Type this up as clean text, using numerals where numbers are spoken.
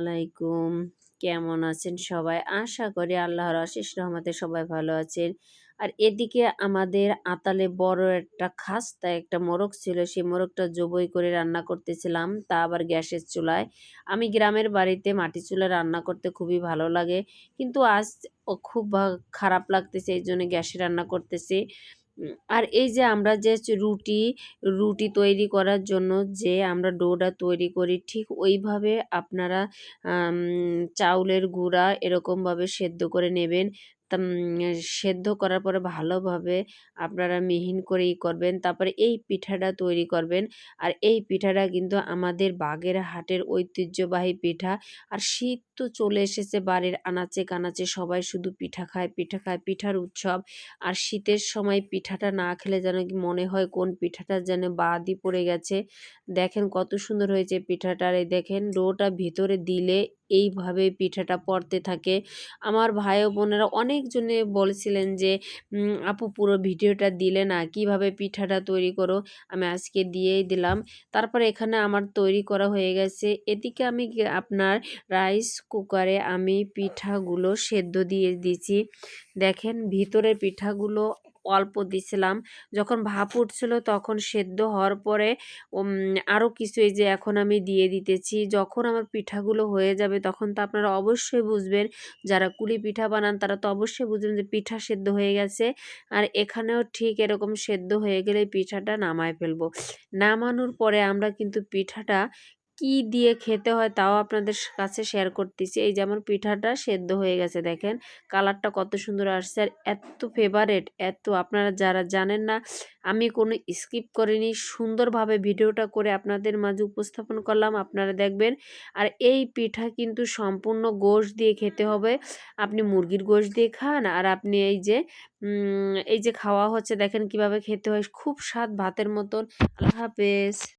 আলাইকুম। কেমন আছেন সবাই? আশা করি আল্লাহর অশেষ রহমতে সবাই ভালো আছেন। আর এদিকে আমাদের আতালে বড় একটা খাস্তা একটা মোরগ ছিল। সেই মোরগটা জবাই করে রান্না করতেছিলাম, তা আবার গ্যাসের চুলায়। আমি গ্রামের বাড়িতে মাটির চুলায় রান্না করতে খুবই ভালো লাগে। কিন্তু আজ খুব খারাপ লাগতেছে, এইজন্য গ্যাসে রান্না করতেছি। আর এই যে আমরা যে রুটি তৈরি করার জন্য যে আমরা ডোটা তৈরি করি, ঠিক ওইভাবে আপনারা চাউলের গুঁড়া এরকমভাবে সেদ্ধ করে নেবেন। সেদ্ধ করার পরে ভালোভাবে আপনারা মিহিন করে করবেন। তারপরে এই পিঠাটা তৈরি করবেন। আর এই পিঠাটা কিন্তু আমাদের বাগেরহাটের ঐতিহ্যবাহী পিঠা। আর শীত তো চলে এসেছে, বাড়ির আনাচে কানাচে সবাই শুধু পিঠা খায়, পিঠা খায়, পিঠার উৎসব। আর শীতের সময় পিঠাটা না খেলে যেন কি মনে হয় কোন পিঠাটা যেন বাদই পড়ে গেছে। দেখেন কত সুন্দর হয়েছে পিঠাটার। এই দেখেন ডোটা ভিতরে দিলে এইভাবে পিঠাটা পড়তে থাকে। আমার ভাই ও বোনেরা অনেকজনে বলছিলেন যে আপু পুরো ভিডিওটা দিলে না, কিভাবে পিঠাটা তৈরি করো। আমি আজকে দিয়েই দিলাম। তারপরে এখানে আমার তৈরি করা হয়ে গেছে। এদিকে আমি আপনার রাইস কুকারে আমি পিঠাগুলো সেদ্ধ দিয়ে দিছি। দেখেন ভিতরের পিঠাগুলো অল্প দিছিলাম, যখন ভাপ উঠছিল তখন সেদ্ধ হওয়ার পরে আরও কিছু এই যে এখন আমি দিয়ে দিতেছি। যখন আমার পিঠাগুলো হয়ে যাবে তখন তো আপনারা অবশ্যই বুঝবেন, যারা কুলি পিঠা বানান তারা তো অবশ্যই বুঝবেন যে পিঠা সেদ্ধ হয়ে গেছে। আর এখানেও ঠিক এরকম সেদ্ধ হয়ে গেলে পিঠাটা নামায় ফেলবো। নামানোর পরে আমরা কিন্তু পিঠাটা কি দিয়ে খেতে হয় তাও আপনাদের কাছে শেয়ার করতেছি। এই যে আমার পিঠাটা সেদ্ধ হয়ে গেছে, দেখেন কালারটা কত সুন্দর আসছে। আর এত ফেভারেট, এত আপনারা যারা জানেন না, আমি কোনো স্কিপ করিনি, সুন্দরভাবে ভিডিওটা করে আপনাদের মাঝে উপস্থাপন করলাম, আপনারা দেখবেন। আর এই পিঠা কিন্তু সম্পূর্ণ গোশ দিয়ে খেতে হবে। আপনি মুরগির গোশ দিয়ে খান, আর আপনি এই যে খাওয়া হচ্ছে, দেখেন কিভাবে খেতে হয়, খুব স্বাদ ভাতের মতন। আল্লাহ হাফেজ।